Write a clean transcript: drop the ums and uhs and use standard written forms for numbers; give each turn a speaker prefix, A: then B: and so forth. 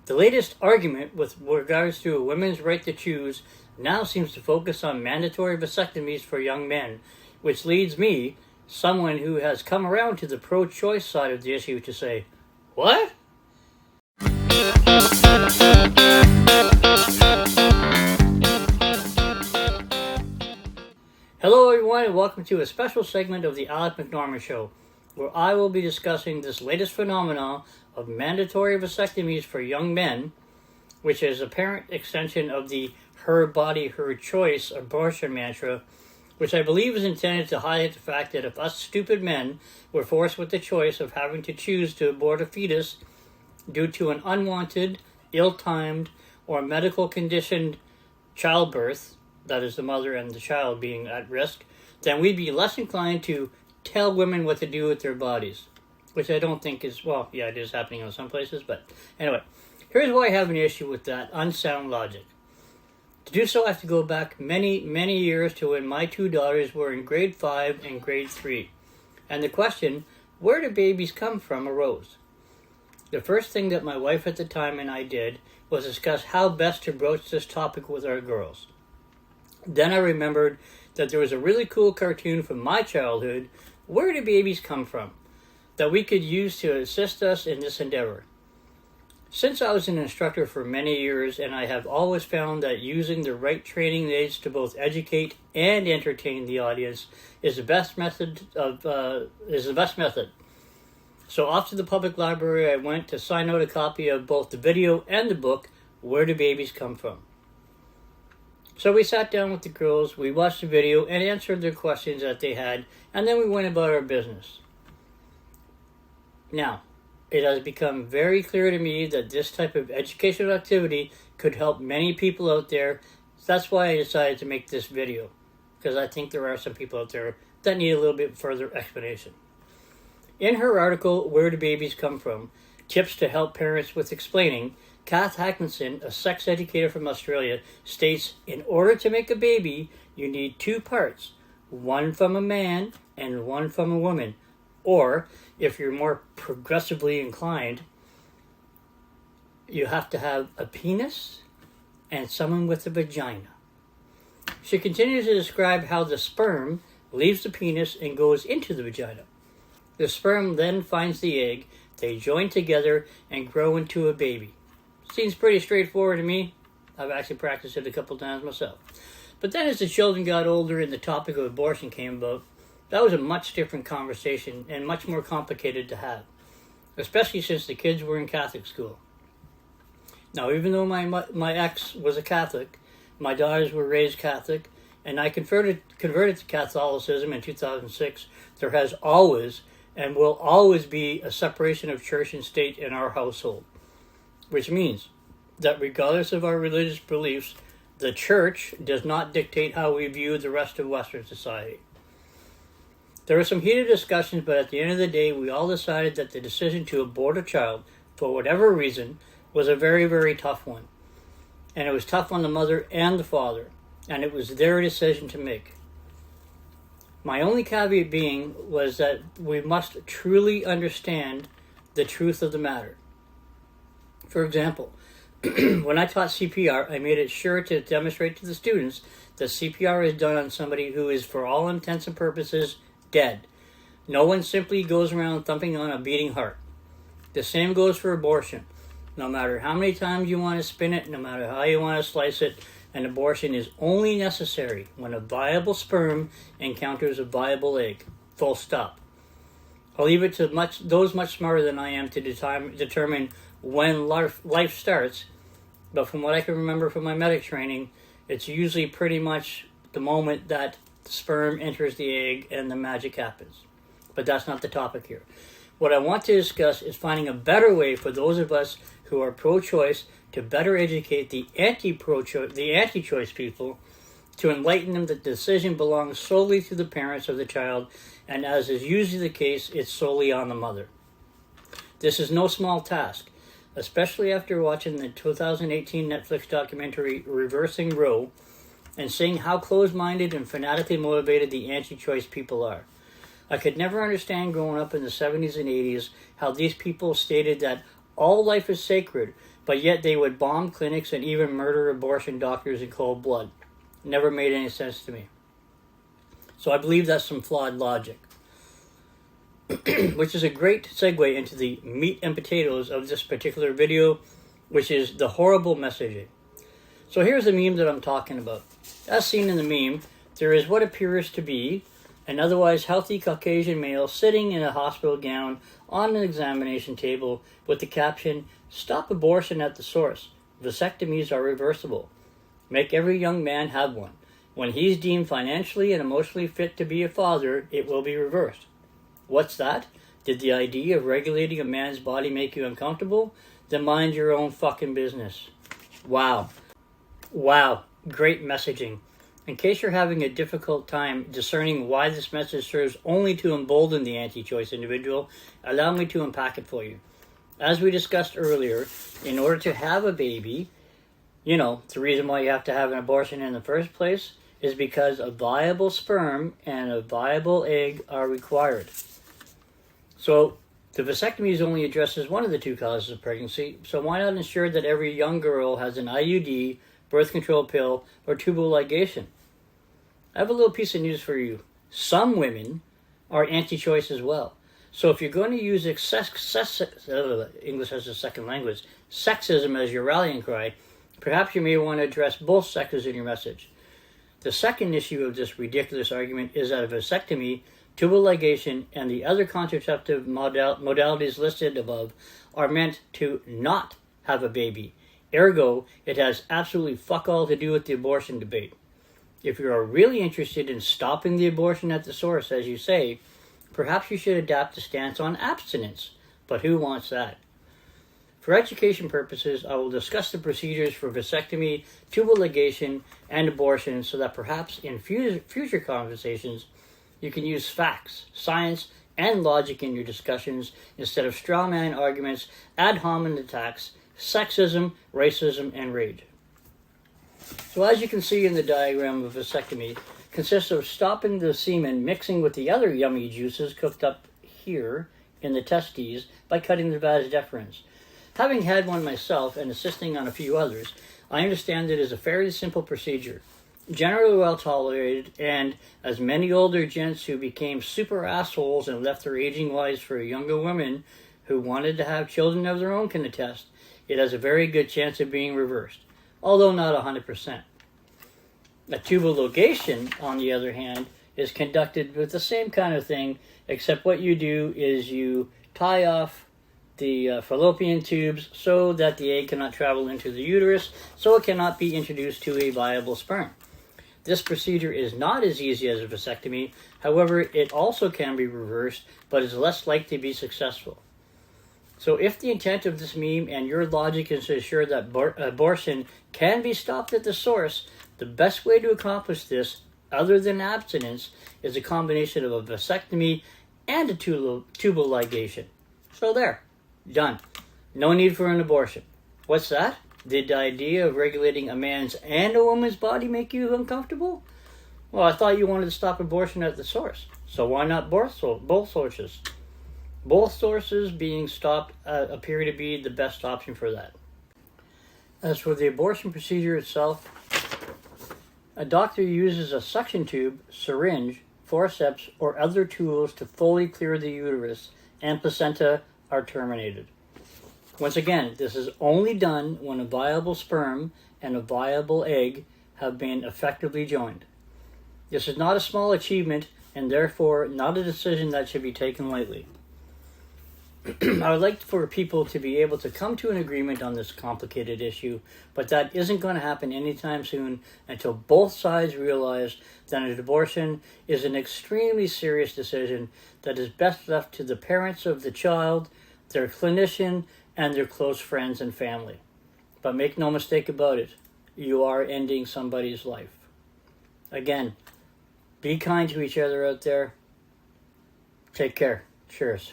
A: The latest argument with regards to a women's right to choose now seems to focus on mandatory vasectomies for young men, which leads me, someone who has come around to the pro-choice side of the issue, to say, what? Hello everyone and welcome to a special segment of the Alex McNorman Show, where I will be discussing this latest phenomenon of mandatory vasectomies for young men, which is a apparent extension of the her body, her choice abortion mantra, which I believe is intended to highlight the fact that if us stupid men were forced with the choice of having to choose to abort a fetus due to an unwanted, ill-timed, or medical conditioned childbirth, that is the mother and the child being at risk, then we'd be less inclined to tell women what to do with their bodies. Which I don't think is, well, yeah, it is happening in some places, but anyway. Here's why I have an issue with that unsound logic. To do so, I have to go back many, many years to when my two daughters were in grade 5 and grade 3. And the question, where do babies come from, arose. The first thing that my wife at the time and I did was discuss how best to broach this topic with our girls. Then I remembered that there was a really cool cartoon from my childhood, Where Do Babies Come From?, that we could use to assist us in this endeavor. Since I was an instructor for many years, and I have always found that using the right training aids to both educate and entertain the audience is the best method. So off to the public library I went to sign out a copy of both the video and the book, Where Do Babies Come From? So we sat down with the girls, we watched the video, and answered their questions that they had, and then we went about our business. Now, it has become very clear to me that this type of educational activity could help many people out there. That's why I decided to make this video, because I think there are some people out there that need a little bit further explanation. In her article, Where Do Babies Come From? Tips to Help Parents with Explaining, Kath Atkinson, a sex educator from Australia, states, in order to make a baby, you need two parts, one from a man and one from a woman. Or, if you're more progressively inclined, you have to have a penis and someone with a vagina. She continues to describe how the sperm leaves the penis and goes into the vagina. The sperm then finds the egg, they join together and grow into a baby. Seems pretty straightforward to me. I've actually practiced it a couple times myself. But then as the children got older and the topic of abortion came about, that was a much different conversation and much more complicated to have, especially since the kids were in Catholic school. Now, even though my ex was a Catholic, my daughters were raised Catholic, and I converted to Catholicism in 2006, there has always and will always be a separation of church and state in our household, which means that regardless of our religious beliefs, the church does not dictate how we view the rest of Western society. There were some heated discussions, but at the end of the day, we all decided that the decision to abort a child, for whatever reason, was a very, very tough one. And it was tough on the mother and the father, and it was their decision to make. My only caveat being was that we must truly understand the truth of the matter. For example, when I taught CPR, I made it sure to demonstrate to the students that CPR is done on somebody who is, for all intents and purposes, dead. No one simply goes around thumping on a beating heart. The same goes for abortion. No matter how many times you want to spin it, no matter how you want to slice it, an abortion is only necessary when a viable sperm encounters a viable egg. Full stop. I'll leave it to those much smarter than I am to determine when life starts, but from what I can remember from my medic training, it's usually pretty much the moment that the sperm enters the egg and the magic happens. But that's not the topic here. What I want to discuss is finding a better way for those of us who are pro-choice to better educate the anti-choice people, to enlighten them that the decision belongs solely to the parents of the child, and as is usually the case, it's solely on the mother. This is no small task, especially after watching the 2018 Netflix documentary Reversing Roe and seeing how closed-minded and fanatically motivated the anti-choice people are. I could never understand growing up in the 70s and 80s how these people stated that All life is sacred, but yet they would bomb clinics and even murder abortion doctors in cold blood. Never made any sense to me. So I believe that's some flawed logic. Which is a great segue into the meat and potatoes of this particular video, which is the horrible messaging. So here's the meme that I'm talking about. As seen in the meme, there is what appears to be an otherwise healthy Caucasian male sitting in a hospital gown on an examination table with the caption, "Stop abortion at the source. Vasectomies are reversible. Make every young man have one. When he's deemed financially and emotionally fit to be a father, it will be reversed." What's that? Did the idea of regulating a man's body make you uncomfortable? Then mind your own fucking business. Wow. Wow. Great messaging. In case you're having a difficult time discerning why this message serves only to embolden the anti-choice individual, allow me to unpack it for you. As we discussed earlier, in order to have a baby, the reason why you have to have an abortion in the first place is because a viable sperm and a viable egg are required. So the vasectomy only addresses one of the two causes of pregnancy, so why not ensure that every young girl has an IUD, birth control pill, or tubal ligation? I have a little piece of news for you. Some women are anti-choice as well. So if you're going to use English as a second language, sexism as your rallying cry, perhaps you may want to address both sexes in your message. The second issue of this ridiculous argument is that a vasectomy, tubal ligation, and the other contraceptive modalities listed above are meant to not have a baby. Ergo, it has absolutely fuck all to do with the abortion debate. If you are really interested in stopping the abortion at the source, as you say, perhaps you should adapt a stance on abstinence. But who wants that? For education purposes, I will discuss the procedures for vasectomy, tubal ligation, and abortion so that perhaps in future conversations, you can use facts, science, and logic in your discussions instead of straw man arguments, ad hominem attacks, sexism, racism, and rage. So as you can see in the diagram of vasectomy, consists of stopping the semen mixing with the other yummy juices cooked up here in the testes by cutting the vas deferens. Having had one myself and assisting on a few others, I understand it is a fairly simple procedure, generally well tolerated, and as many older gents who became super assholes and left their aging wives for younger women who wanted to have children of their own can attest, it has a very good chance of being reversed, although not 100%. A tubal ligation, on the other hand, is conducted with the same kind of thing, except what you do is you tie off the fallopian tubes so that the egg cannot travel into the uterus, so it cannot be introduced to a viable sperm. This procedure is not as easy as a vasectomy, however, it also can be reversed, but is less likely to be successful. So if the intent of this meme and your logic is to ensure that abortion can be stopped at the source, the best way to accomplish this, other than abstinence, is a combination of a vasectomy and a tubal ligation. So there. Done. No need for an abortion. What's that? Did the idea of regulating a man's and a woman's body make you uncomfortable? Well, I thought you wanted to stop abortion at the source. So why not both sources? Both sources being stopped appear to be the best option for that. As for the abortion procedure itself, a doctor uses a suction tube, syringe, forceps, or other tools to fully clear the uterus, and placenta are terminated. Once again, this is only done when a viable sperm and a viable egg have been effectively joined. This is not a small achievement and therefore not a decision that should be taken lightly. I would like for people to be able to come to an agreement on this complicated issue, but that isn't going to happen anytime soon until both sides realize that an abortion is an extremely serious decision that is best left to the parents of the child, their clinician, and their close friends and family. But make no mistake about it, you are ending somebody's life. Again, be kind to each other out there. Take care. Cheers.